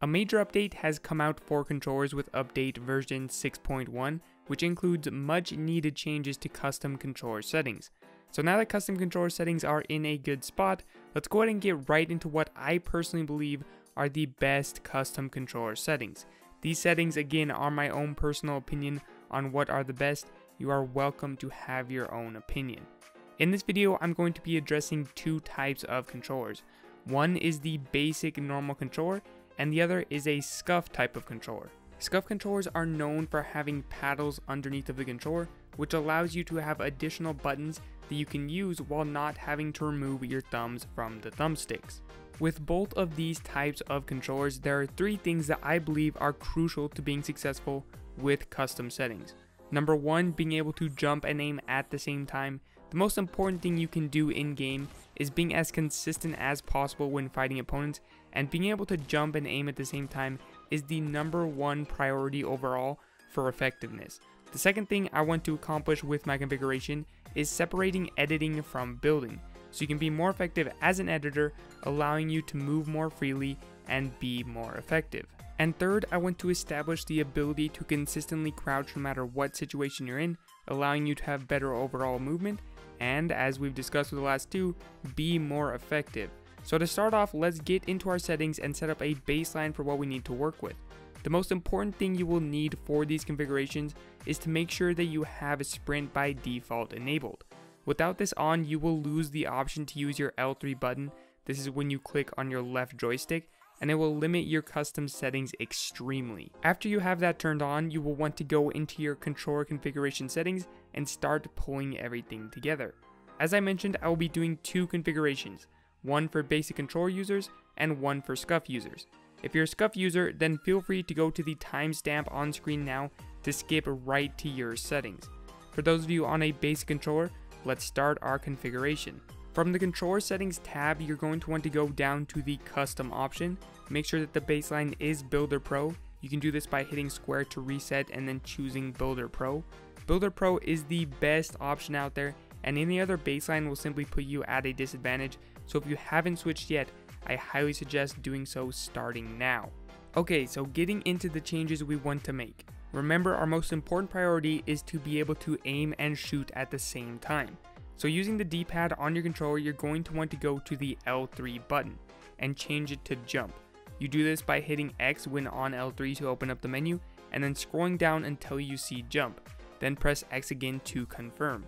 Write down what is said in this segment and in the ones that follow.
A major update has come out for controllers with update version 6.1, which includes much needed changes to custom controller settings. So now that custom controller settings are in a good spot, let's go ahead and get right into what I personally believe are the best custom controller settings. These settings again are my own personal opinion on what are the best. You are welcome to have your own opinion. In this video, I'm going to be addressing two types of controllers. One is the basic normal controller, and the other is a Scuf type of controller. Scuf controllers are known for having paddles underneath of the controller, which allows you to have additional buttons that you can use while not having to remove your thumbs from the thumbsticks. With both of these types of controllers, there are three things that I believe are crucial to being successful with custom settings. Number one, being able to jump and aim at the same time. The most important thing you can do in game is being as consistent as possible when fighting opponents, and being able to jump and aim at the same time is the number one priority overall for effectiveness. The second thing I want to accomplish with my configuration is separating editing from building, so you can be more effective as an editor, allowing you to move more freely and be more effective. And third, I want to establish the ability to consistently crouch no matter what situation you're in, allowing you to have better overall movement, and as we've discussed with the last two, be more effective. So to start off, let's get into our settings and set up a baseline for what we need to work with. The most important thing you will need for these configurations is to make sure that you have a sprint by default enabled. Without this on, you will lose the option to use your L3 button. This is when you click on your left joystick, and it will limit your custom settings extremely. After you have that turned on, you will want to go into your controller configuration settings and start pulling everything together. As I mentioned, I will be doing two configurations, one for basic controller users and one for Scuf users. If you're a Scuf user, then feel free to go to the timestamp on screen now to skip right to your settings. For those of you on a basic controller, let's start our configuration. From the controller settings tab, you're going to want to go down to the custom option. Make sure that the baseline is Builder Pro. You can do this by hitting square to reset and then choosing Builder Pro. Builder Pro is the best option out there, and any other baseline will simply put you at a disadvantage. So if you haven't switched yet, I highly suggest doing so starting now. Okay, so getting into the changes we want to make. Remember, our most important priority is to be able to aim and shoot at the same time. So using the D-pad on your controller, you're going to want to go to the L3 button and change it to jump. You do this by hitting X when on L3 to open up the menu, and then scrolling down until you see jump. Then press X again to confirm.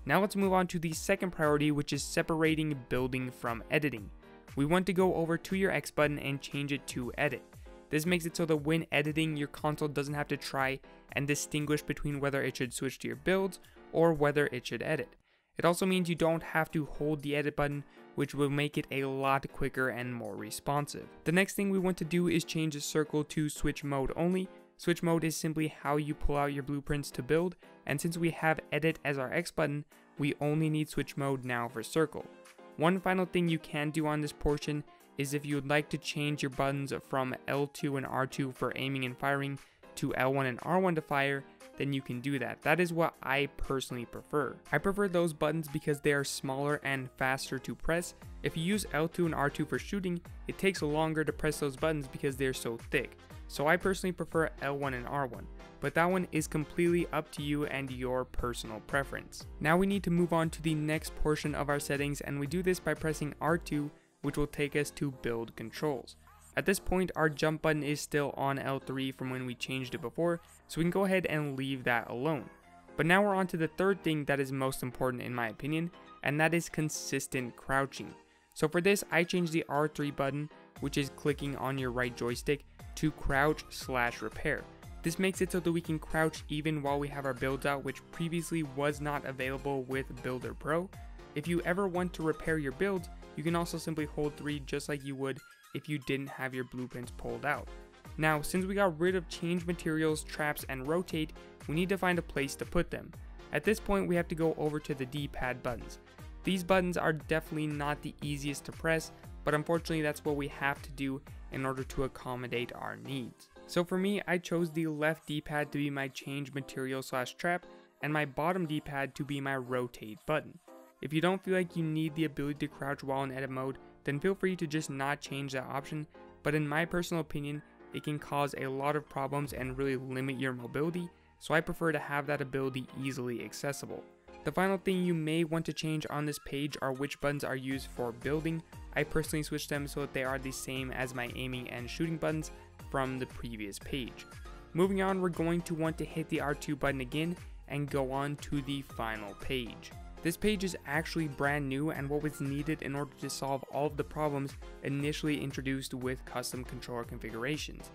Now let's move on to the second priority, which is separating building from editing. We want to go over to your X button and change it to edit. This makes it so that when editing, your console doesn't have to try and distinguish between whether it should switch to your builds or whether it should edit. It also means you don't have to hold the edit button, which will make it a lot quicker and more responsive. The next thing we want to do is change the circle to switch mode only. Switch mode is simply how you pull out your blueprints to build, and since we have edit as our X button, we only need switch mode now for circle. One final thing you can do on this portion is if you would like to change your buttons from L2 and R2 for aiming and firing to L1 and R1 to fire, then you can do that. That is what I personally prefer. I prefer those buttons because they are smaller and faster to press. If you use L2 and R2 for shooting, it takes longer to press those buttons because they're so thick. So I personally prefer L1 and R1, but that one is completely up to you and your personal preference. Now we need to move on to the next portion of our settings, and we do this by pressing R2, which will take us to build controls. At this point, our jump button is still on L3 from when we changed it before, so we can go ahead and leave that alone. But now we're on to the third thing that is most important in my opinion, and that is consistent crouching. So for this, I changed the R3 button, which is clicking on your right joystick, to crouch/repair. This makes it so that we can crouch even while we have our builds out, which previously was not available with Builder Pro. If you ever want to repair your builds, you can also simply hold 3 just like you would if you didn't have your blueprints pulled out. Now, since we got rid of change materials, traps, and rotate, we need to find a place to put them. At this point, we have to go over to the D-pad buttons. These buttons are definitely not the easiest to press, but unfortunately that's what we have to do in order to accommodate our needs. So for me, I chose the left D-pad to be my change material/trap, and my bottom D-pad to be my rotate button. If you don't feel like you need the ability to crouch while in edit mode, then feel free to just not change that option, but in my personal opinion, it can cause a lot of problems and really limit your mobility, so I prefer to have that ability easily accessible. The final thing you may want to change on this page are which buttons are used for building. I personally switched them so that they are the same as my aiming and shooting buttons from the previous page. Moving on, we're going to want to hit the R2 button again and go on to the final page. This page is actually brand new and what was needed in order to solve all of the problems initially introduced with custom controller configurations.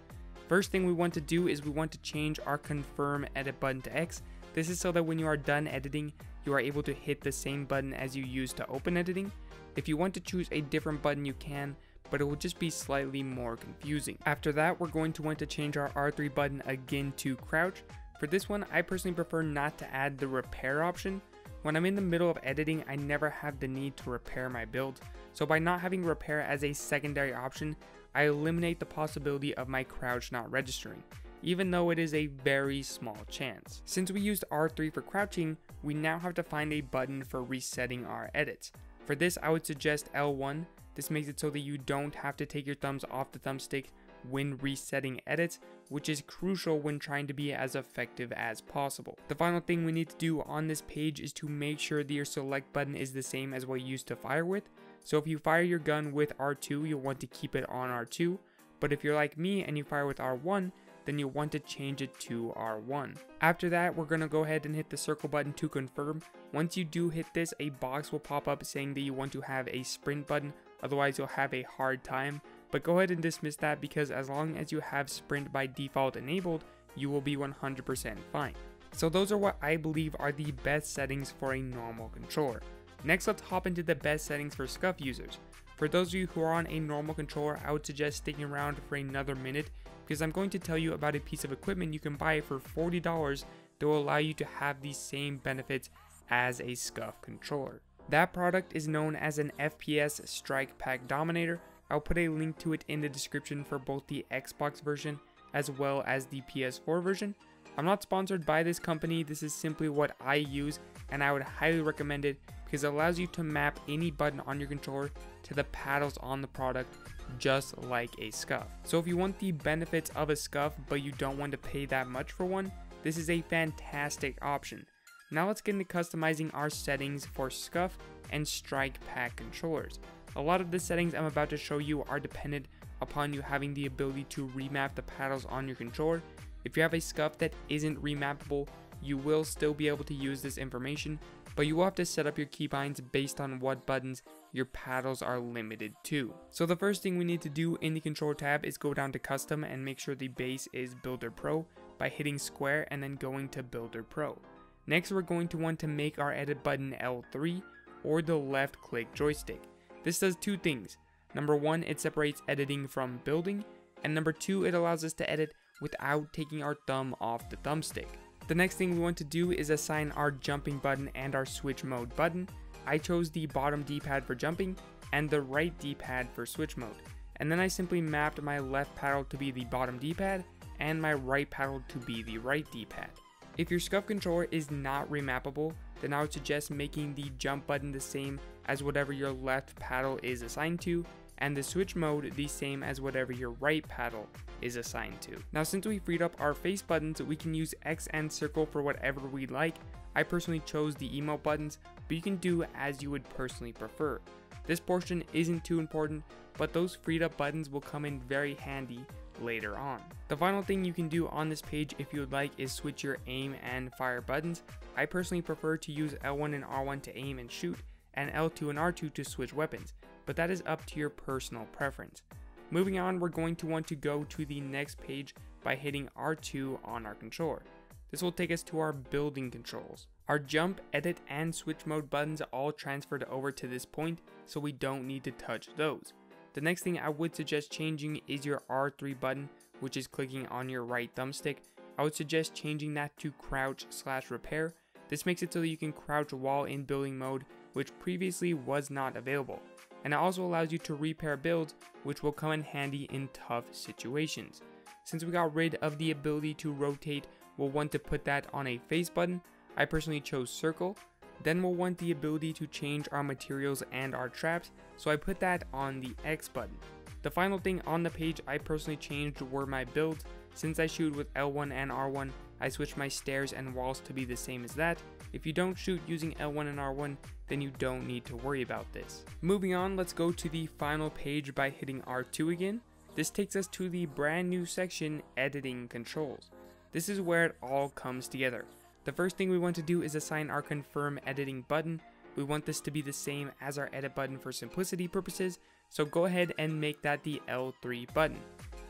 First thing we want to do is we want to change our confirm edit button to X. This is so that when you are done editing, you are able to hit the same button as you used to open editing. If you want to choose a different button, you can, but it will just be slightly more confusing. After that, we're going to want to change our R3 button again to crouch. For this one, I personally prefer not to add the repair option. When I'm in the middle of editing, I never have the need to repair my build, so by not having repair as a secondary option, I eliminate the possibility of my crouch not registering, even though it is a very small chance. Since we used R3 for crouching, we now have to find a button for resetting our edits. For this, I would suggest L1. This makes it so that you don't have to take your thumbs off the thumbstick when resetting edits, which is crucial when trying to be as effective as possible. The final thing we need to do on this page is to make sure that your select button is the same as what you used to fire with. So if you fire your gun with R2, you'll want to keep it on R2, but if you're like me and you fire with R1, then you'll want to change it to R1. After that, we're going to go ahead and hit the circle button to confirm. Once you do hit this, a box will pop up saying that you want to have a sprint button, otherwise you'll have a hard time. But go ahead and dismiss that because as long as you have sprint by default enabled, you will be 100% fine. So those are what I believe are the best settings for a normal controller. Next, let's hop into the best settings for Scuf users. For those of you who are on a normal controller, I would suggest sticking around for another minute because I'm going to tell you about a piece of equipment you can buy for $40 that will allow you to have the same benefits as a Scuf controller. That product is known as an FPS Strike Pack Dominator. I'll put a link to it in the description for both the Xbox version as well as the PS4 version. I'm not sponsored by this company, this is simply what I use and I would highly recommend it because it allows you to map any button on your controller to the paddles on the product just like a Scuf. So if you want the benefits of a Scuf but you don't want to pay that much for one, this is a fantastic option. Now let's get into customizing our settings for Scuf and Strike Pack controllers. A lot of the settings I'm about to show you are dependent upon you having the ability to remap the paddles on your controller. If you have a Scuf that isn't remappable, you will still be able to use this information, but you will have to set up your keybinds based on what buttons your paddles are limited to. So the first thing we need to do in the controller tab is go down to custom and make sure the base is Builder Pro by hitting square and then going to Builder Pro. Next, we're going to want to make our edit button L3 or the left click joystick. This does two things. Number one, it separates editing from building, and number two, it allows us to edit without taking our thumb off the thumbstick. The next thing we want to do is assign our jumping button and our switch mode button. I chose the bottom D-pad for jumping and the right D-pad for switch mode, and then I simply mapped my left paddle to be the bottom D-pad and my right paddle to be the right D-pad. If your Scuf controller is not remappable, then I would suggest making the jump button the same as whatever your left paddle is assigned to, and the switch mode the same as whatever your right paddle is assigned to. Now since we freed up our face buttons, we can use X and circle for whatever we like. I personally chose the emote buttons, but you can do as you would personally prefer. This portion isn't too important, but those freed up buttons will come in very handy later on. The final thing you can do on this page if you would like is switch your aim and fire buttons. I personally prefer to use L1 and R1 to aim and shoot, and L2 and R2 to switch weapons, but that is up to your personal preference. Moving on, we're going to want to go to the next page by hitting R2 on our controller. This will take us to our building controls. Our jump, edit, and switch mode buttons all transferred over to this point, so we don't need to touch those. The next thing I would suggest changing is your R3 button, which is clicking on your right thumbstick. I would suggest changing that to crouch/repair. This makes it so that you can crouch while in building mode, which previously was not available. And it also allows you to repair builds, which will come in handy in tough situations. Since we got rid of the ability to rotate, we'll want to put that on a face button. I personally chose circle. Then we'll want the ability to change our materials and our traps, so I put that on the X button. The final thing on the page I personally changed were my builds. Since I shoot with L1 and R1, I switched my stairs and walls to be the same as that. If you don't shoot using L1 and R1, then you don't need to worry about this. Moving on, let's go to the final page by hitting R2 again. This takes us to the brand new section, Editing Controls. This is where it all comes together. The first thing we want to do is assign our Confirm Editing button. We want this to be the same as our Edit button for simplicity purposes, so go ahead and make that the L3 button.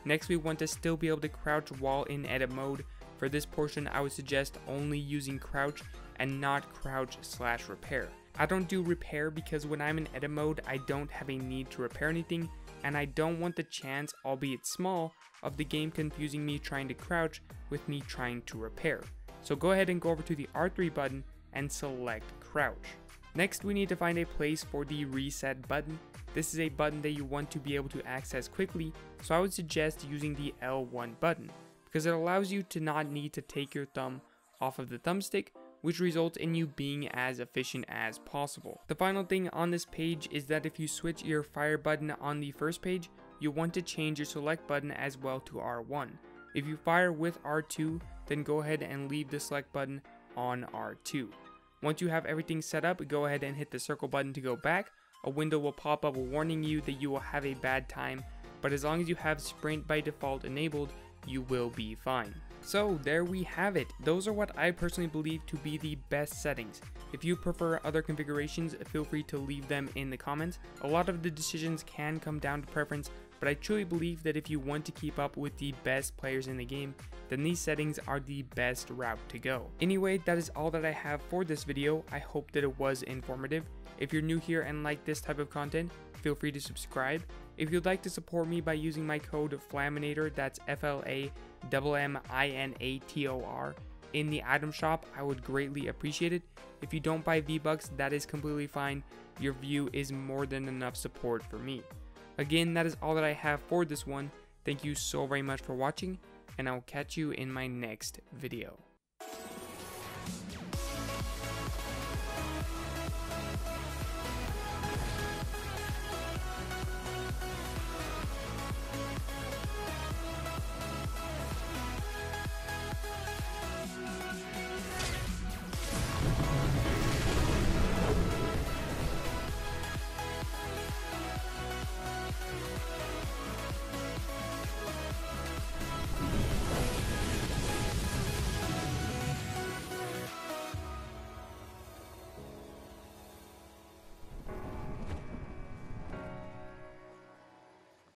Next, we want to still be able to crouch while in edit mode. For this portion, I would suggest only using crouch and not crouch/repair. I don't do repair because when I'm in edit mode, I don't have a need to repair anything, and I don't want the chance, albeit small, of the game confusing me trying to crouch with me trying to repair. So go ahead and go over to the R3 button and select crouch. Next, we need to find a place for the reset button. This is a button that you want to be able to access quickly, so I would suggest using the L1 button, because it allows you to not need to take your thumb off of the thumbstick, which results in you being as efficient as possible. The final thing on this page is that if you switch your fire button on the first page, you want to change your select button as well to R1. If you fire with R2, then go ahead and leave the select button on R2. Once you have everything set up, go ahead and hit the circle button to go back. A window will pop up warning you that you will have a bad time, but as long as you have sprint by default enabled, you will be fine. So there we have it. Those are what I personally believe to be the best settings. If you prefer other configurations, feel free to leave them in the comments. A lot of the decisions can come down to preference, but I truly believe that if you want to keep up with the best players in the game, then these settings are the best route to go. Anyway, that is all that I have for this video. I hope that it was informative. If you're new here and like this type of content, feel free to subscribe. If you'd like to support me by using my code Flaminator, that's FLAMMINATOR, in the item shop, I would greatly appreciate it. If you don't buy V-Bucks, that is completely fine. Your view is more than enough support for me. Again, that is all that I have for this one. Thank you so very much for watching, and I will catch you in my next video.